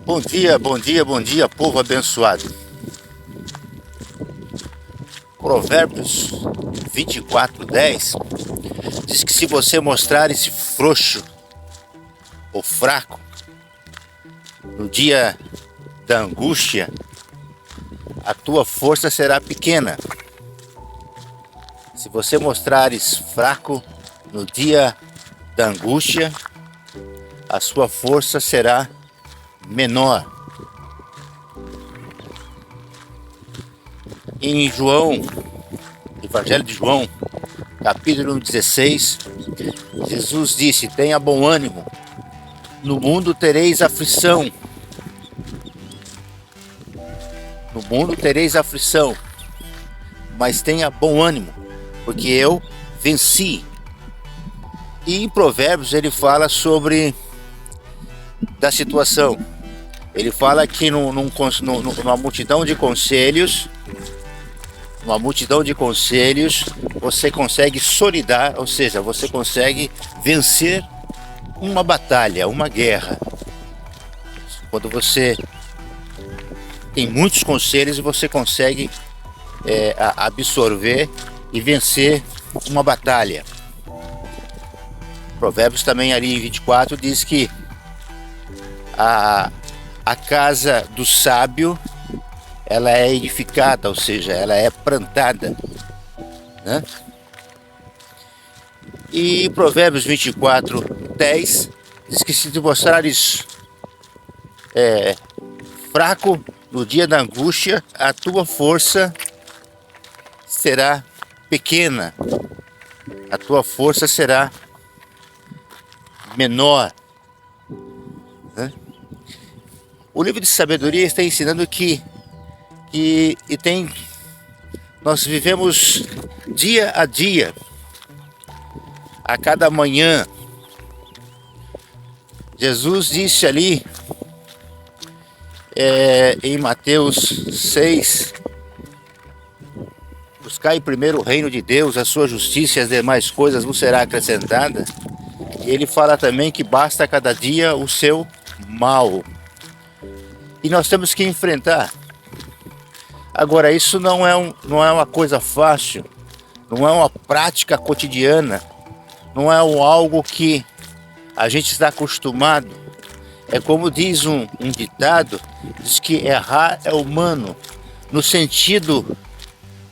Bom dia, bom dia, bom dia, povo abençoado. Provérbios 24:10 diz que se você mostrar esse frouxo ou fraco no dia da angústia, a tua força será pequena. Se você mostrares fraco no dia da angústia, a sua força será menor. Em Evangelho de João, capítulo 16, Jesus disse: tenha bom ânimo, no mundo tereis aflição. No mundo tereis aflição, mas tenha bom ânimo, porque eu venci. E em Provérbios ele fala sobre da situação. Ele fala que numa multidão de conselhos, você consegue solidar, ou seja, você consegue vencer uma batalha, uma guerra. Quando você tem muitos conselhos, você consegue absorver e vencer uma batalha. Provérbios também ali em 24 diz que a casa do sábio ela é edificada, ou seja, ela é plantada, né? E Provérbios 24:10 diz que se te mostrares fraco no dia da angústia, a tua força será pequena, a tua força será menor, né? O livro de sabedoria está ensinando que nós vivemos dia a dia, a cada manhã. Jesus disse ali em Mateus 6, buscai primeiro o reino de Deus, a sua justiça e as demais coisas vos será acrescentada. E ele fala também que basta cada dia o seu mal. E nós temos que enfrentar. Agora, isso não é uma coisa fácil, não é uma prática cotidiana, não é algo que a gente está acostumado. É como diz um ditado, diz que errar é humano. No sentido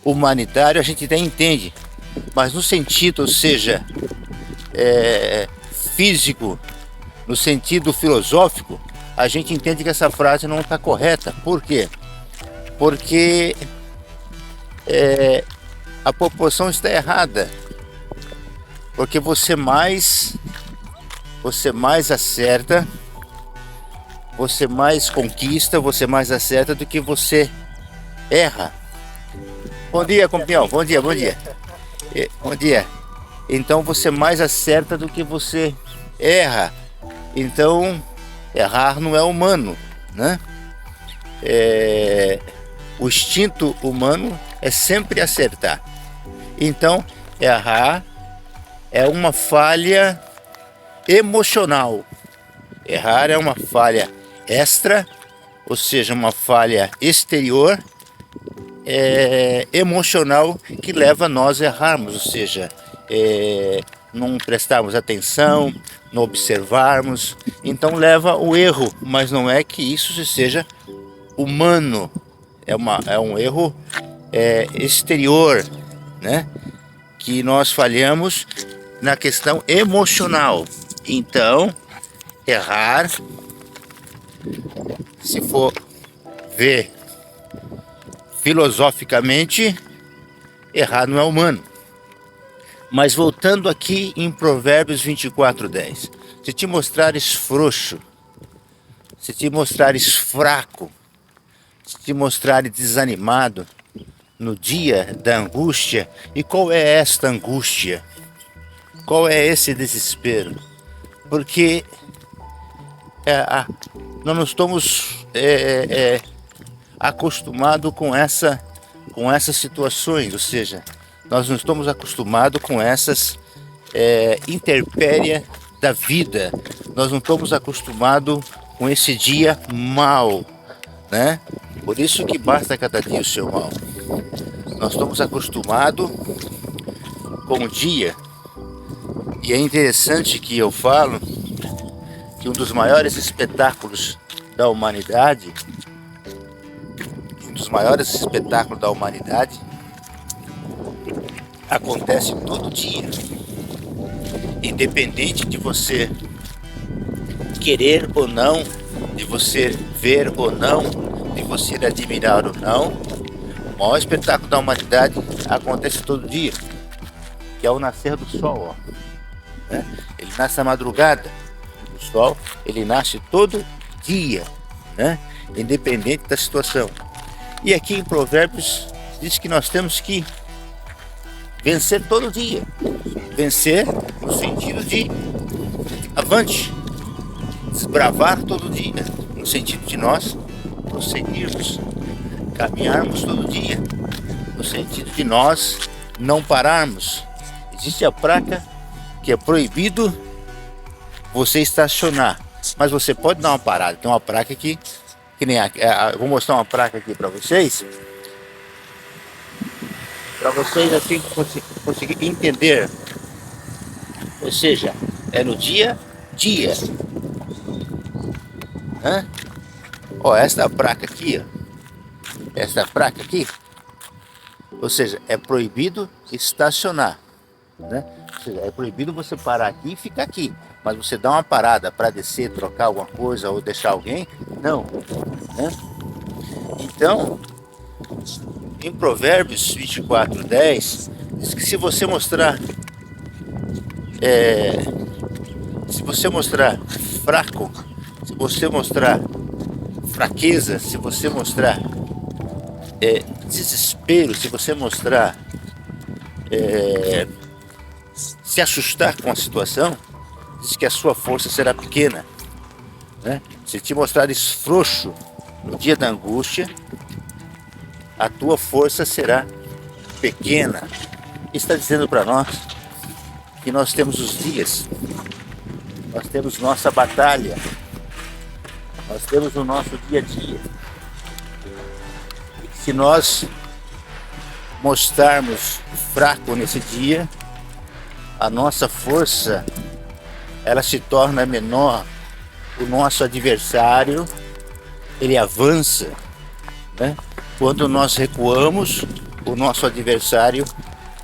humanitário a gente até entende, mas no sentido, ou seja, físico, no sentido filosófico, a gente entende que essa frase não está correta. Por quê? Porque a proporção está errada. Porque você mais acerta, você mais conquista, você mais acerta do que você erra. Bom dia, campeão. Bom dia, bom dia. Bom dia. Então você mais acerta do que você erra. Então errar não é humano, né? O instinto humano é sempre acertar. Então errar é uma falha emocional. Errar é uma falha extra, ou seja, uma falha exterior, emocional, que leva a nós a errarmos, ou seja, não prestarmos atenção, não observarmos, então leva o erro, mas não é que isso seja humano, é um erro exterior, né? Que nós falhamos na questão emocional. Então, errar, se for ver filosoficamente, errar não é humano. Mas voltando aqui em Provérbios 24:10, se te mostrares frouxo, se te mostrares fraco, se te mostrares desanimado no dia da angústia, e qual é esta angústia? Qual é esse desespero? Porque nós não estamos acostumados com essas situações, ou seja, nós não estamos acostumados com essas intempéries da vida, nós não estamos acostumados com esse dia mau, né? Por isso que basta cada dia o seu mal. Nós estamos acostumados com o dia, e é interessante que eu falo que um dos maiores espetáculos da humanidade, acontece todo dia, independente de você querer ou não, de você ver ou não, de você admirar ou não. O maior espetáculo da humanidade acontece todo dia, que é o nascer do sol, ó, né? Ele nasce à madrugada. O sol, ele nasce todo dia, né? Independente da situação. E aqui em Provérbios diz que nós temos que vencer todo dia. Vencer no sentido de avante, desbravar todo dia, no sentido de nós prosseguirmos, caminharmos todo dia, no sentido de nós não pararmos. Existe a placa que é proibido você estacionar, mas você pode dar uma parada. Tem uma placa aqui, que nem vou mostrar uma placa aqui para vocês assim conseguir entender. Ou seja, é no dia dia. Hã? Ó, esta placa aqui, ou seja, é proibido estacionar, né? Ou seja, é proibido você parar aqui e ficar aqui, mas você dá uma parada para descer, trocar alguma coisa ou deixar alguém, não, né? Então, em Provérbios 24:10 diz que se você mostrar fraco, se você mostrar fraqueza, se você mostrar desespero, se você mostrar se assustar com a situação, diz que a sua força será pequena, né? Se te mostrares frouxo no dia da angústia, a tua força será pequena. Está dizendo para nós que nós temos os dias, nós temos nossa batalha, nós temos o nosso dia a dia. Se nós mostrarmos fraco nesse dia, a nossa força ela se torna menor. O nosso adversário ele avança, né? Quando nós recuamos, o nosso adversário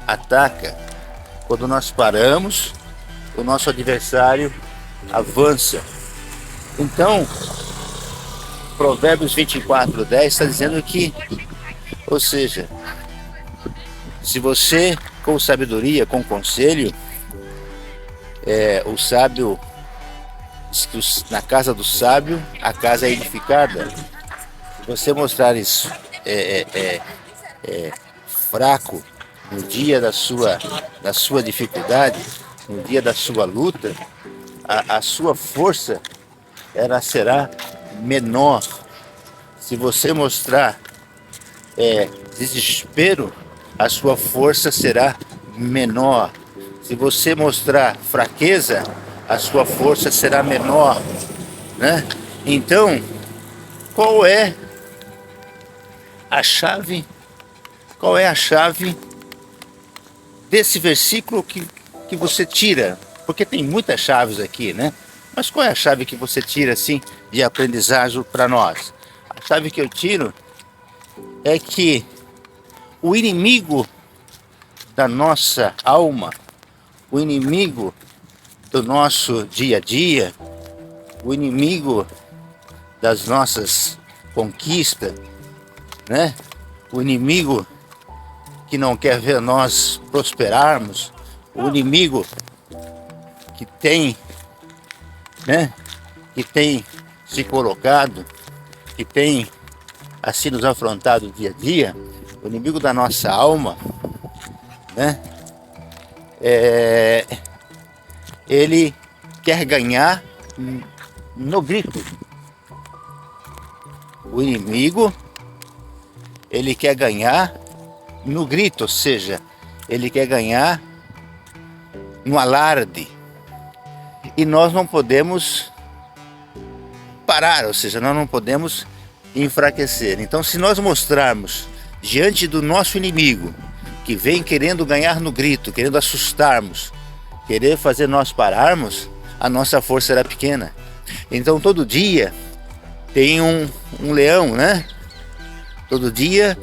ataca. Quando nós paramos, o nosso adversário avança. Então, Provérbios 24:10 está dizendo que, ou seja, se você com sabedoria, com conselho, o sábio, na casa do sábio, a casa é edificada. Se você mostrar isso fraco no dia da sua dificuldade, no dia da sua luta, a sua força ela será menor. Se você mostrar desespero, a sua força será menor. Se você mostrar fraqueza, a sua força será menor, né? Então, qual é a chave? Qual é a chave desse versículo que você tira? Porque tem muitas chaves aqui, né? Mas qual é a chave que você tira assim de aprendizagem para nós? A chave que eu tiro é que o inimigo da nossa alma, o inimigo do nosso dia a dia, o inimigo das nossas conquistas, né? O inimigo que não quer ver nós prosperarmos, o inimigo que tem, né? Que tem se colocado, que tem assim nos afrontado dia a dia, o inimigo da nossa alma, né? Ele quer ganhar no grito. O inimigo, ele quer ganhar no grito, ou seja, ele quer ganhar no alarde. E nós não podemos parar, ou seja, nós não podemos enfraquecer. Então, se nós mostrarmos diante do nosso inimigo, que vem querendo ganhar no grito, querendo assustarmos, querer fazer nós pararmos, a nossa força era pequena. Então todo dia tem um leão, né? Todo dia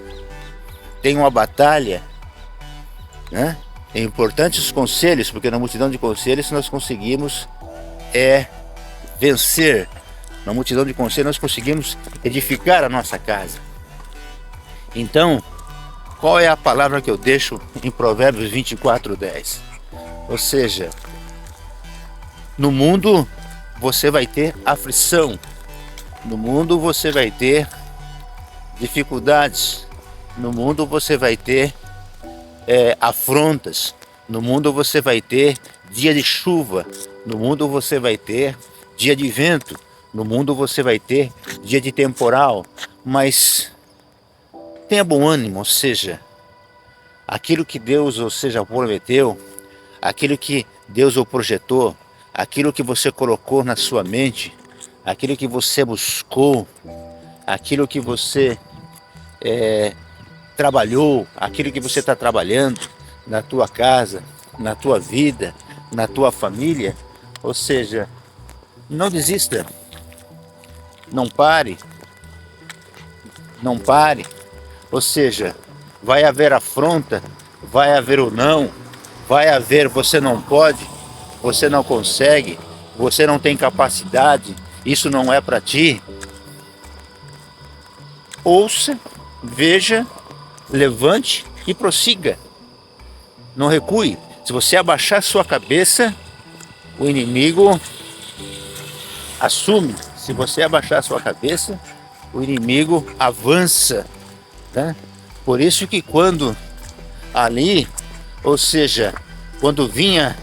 tem uma batalha, né? É importante os conselhos, porque na multidão de conselhos nós conseguimos vencer. Na multidão de conselhos nós conseguimos edificar a nossa casa. Então, qual é a palavra que eu deixo em Provérbios 24:10? Ou seja, no mundo você vai ter aflição, no mundo você vai ter dificuldades, no mundo você vai ter afrontas, no mundo você vai ter dia de chuva, no mundo você vai ter dia de vento, no mundo você vai ter dia de temporal, mas tenha bom ânimo, ou seja, aquilo que Deus, ou seja, prometeu, aquilo que Deus o projetou, aquilo que você colocou na sua mente, aquilo que você buscou, aquilo que você trabalhou, aquilo que você está trabalhando na tua casa, na tua vida, na tua família, ou seja, não desista, não pare, ou seja, vai haver afronta, vai haver o não, vai haver você não pode, você não consegue, você não tem capacidade, isso não é para ti. Ouça, veja, levante e prossiga. Não recue. Se você abaixar sua cabeça, o inimigo assume. Se você abaixar sua cabeça, o inimigo avança, né? Por isso que quando ali, ou seja, quando vinha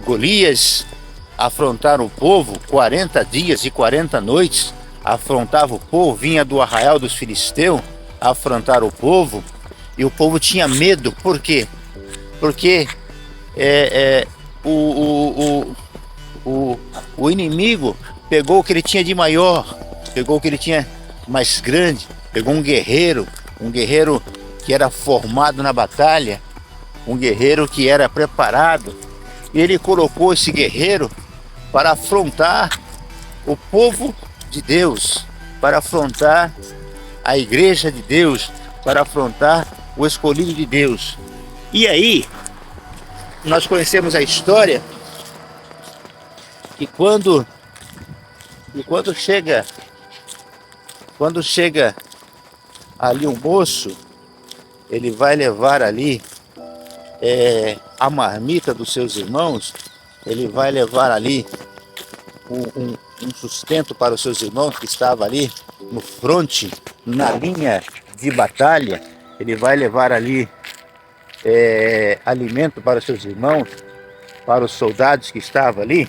Golias afrontar o povo, 40 dias e 40 noites, afrontava o povo, vinha do arraial dos filisteus afrontar o povo, e o povo tinha medo. Por quê? Porque o inimigo pegou o que ele tinha de maior, pegou o que ele tinha mais grande, pegou um guerreiro que era formado na batalha, um guerreiro que era preparado, e ele colocou esse guerreiro para afrontar o povo de Deus, para afrontar a igreja de Deus, para afrontar o escolhido de Deus. E aí, nós conhecemos a história que quando chega ali um moço, ele vai levar ali a marmita dos seus irmãos, ele vai levar ali um sustento para os seus irmãos que estavam ali no fronte, na linha de batalha, ele vai levar ali alimento para os seus irmãos, para os soldados que estavam ali,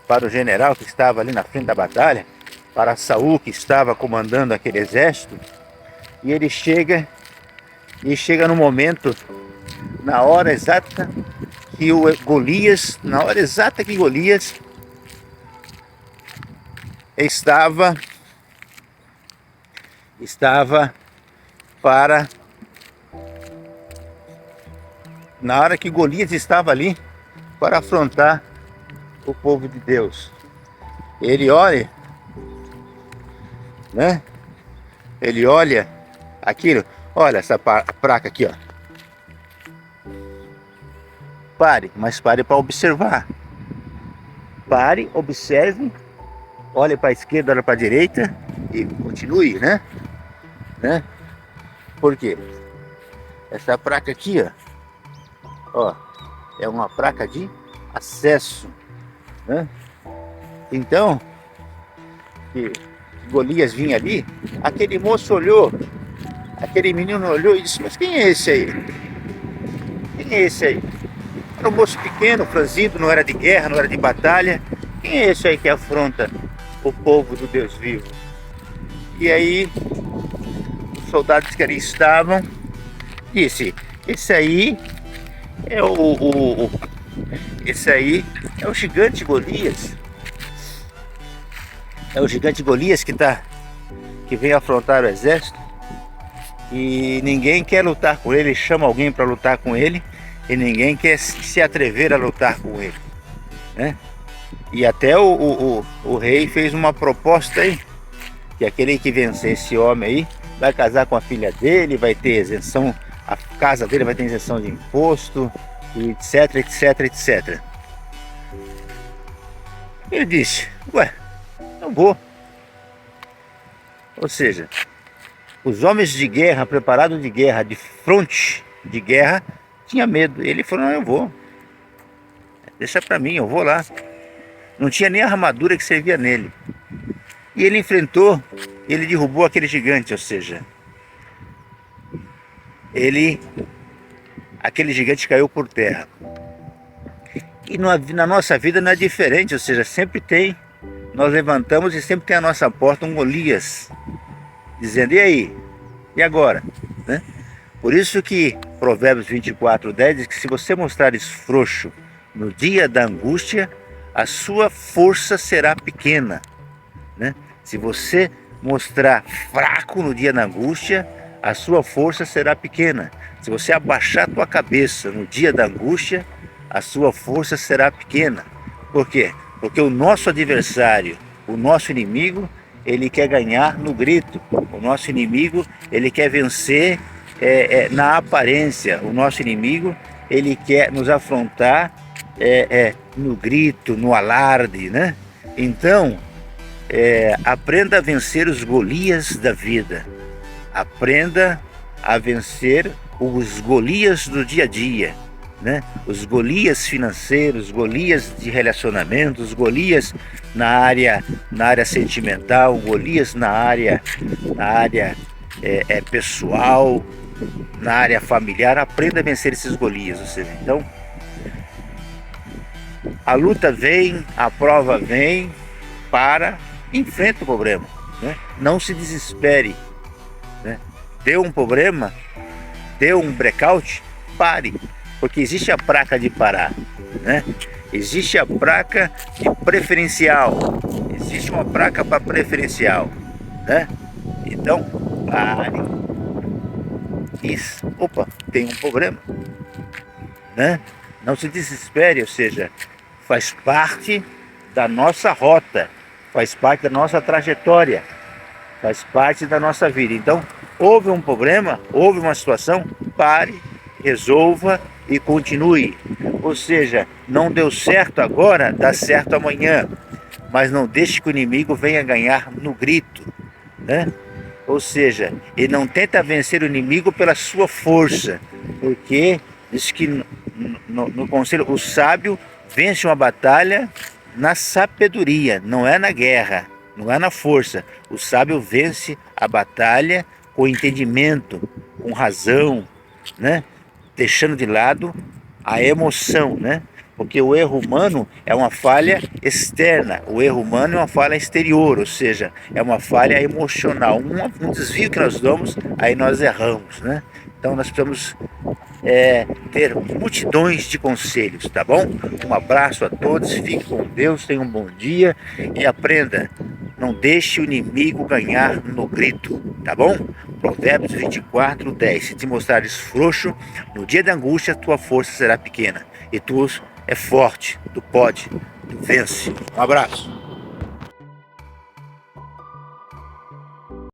para o general que estava ali na frente da batalha, para Saul que estava comandando aquele exército. E ele chega no momento, na hora exata que Golias estava para... Na hora que Golias estava ali para afrontar o povo de Deus, ele olha, né? Ele olha aquilo, olha essa placa aqui, ó. Pare, mas pare para observar. Pare, observe, olhe para a esquerda, olhe para a direita e continue, né? Por quê? Essa placa aqui, ó, é uma placa de acesso, né? Então, que Golias vinha ali, aquele moço olhou, aquele menino olhou e disse: mas quem é esse aí? Quem é esse aí? Era um moço pequeno, franzido, não era de guerra, não era de batalha. Quem é esse aí que afronta o povo do Deus vivo? E aí, os soldados que ali estavam disse: esse aí é esse aí é o gigante Golias. É o gigante Golias que vem afrontar o exército. E ninguém quer lutar com ele, chama alguém para lutar com ele. E ninguém quer se atrever a lutar com ele, né? E até o rei fez uma proposta aí, que aquele que vencer esse homem aí vai casar com a filha dele, vai ter isenção, a casa dele vai ter isenção de imposto, etc, etc, etc. Ele disse, ué, não vou. Ou seja, os homens de guerra, preparados de guerra, de fronte de guerra, tinha medo. Ele falou, não, eu vou. Deixa pra mim, eu vou lá. Não tinha nem a armadura que servia nele. E ele enfrentou, ele derrubou aquele gigante, ou seja, aquele gigante caiu por terra. E na nossa vida não é diferente, ou seja, sempre tem, nós levantamos e sempre tem à nossa porta um Golias, dizendo, e aí? E agora? Né? Por isso que Provérbios 24:10 diz que se você mostrares frouxo no dia da angústia, a sua força será pequena. Né? Se você mostrar fraco no dia da angústia, a sua força será pequena. Se você abaixar a tua cabeça no dia da angústia, a sua força será pequena. Por quê? Porque o nosso adversário, o nosso inimigo, ele quer ganhar no grito. O nosso inimigo, ele quer vencer na aparência. O nosso inimigo, ele quer nos afrontar no grito, no alarde, né? Então, aprenda a vencer os Golias da vida. Aprenda a vencer os Golias do dia a dia, né? Os Golias financeiros, Golias de relacionamentos, Golias na área sentimental, Golias na área pessoal, na área familiar. Aprenda a vencer esses Golias, ou seja, então a luta vem, a prova vem, enfrenta o problema, né? Não se desespere, né? Deu um problema, deu um blackout, pare, porque existe a placa de parar, né? Existe a placa de preferencial, existe uma placa para preferencial, né? Então, pare. Isso, opa, tem um problema, né? Não se desespere, ou seja, faz parte da nossa rota, faz parte da nossa trajetória, faz parte da nossa vida. Então, houve um problema, houve uma situação, pare, resolva e continue. Ou seja, não deu certo agora, dá certo amanhã. Mas não deixe que o inimigo venha ganhar no grito, né? Ou seja, ele não tenta vencer o inimigo pela sua força, porque diz que no conselho, o sábio vence uma batalha na sabedoria, não é na guerra, não é na força. O sábio vence a batalha com entendimento, com razão, né? Deixando de lado a emoção, né? Porque o erro humano é uma falha externa, o erro humano é uma falha exterior, ou seja, é uma falha emocional, um desvio que nós damos, aí nós erramos, né? Então nós precisamos ter multidões de conselhos, tá bom? Um abraço a todos, fique com Deus, tenha um bom dia e aprenda, não deixe o inimigo ganhar no grito, tá bom? Provérbios 24:10, se te mostrares frouxo, no dia da angústia tua força será pequena, e tu é forte, tu pode, tu vence. Um abraço.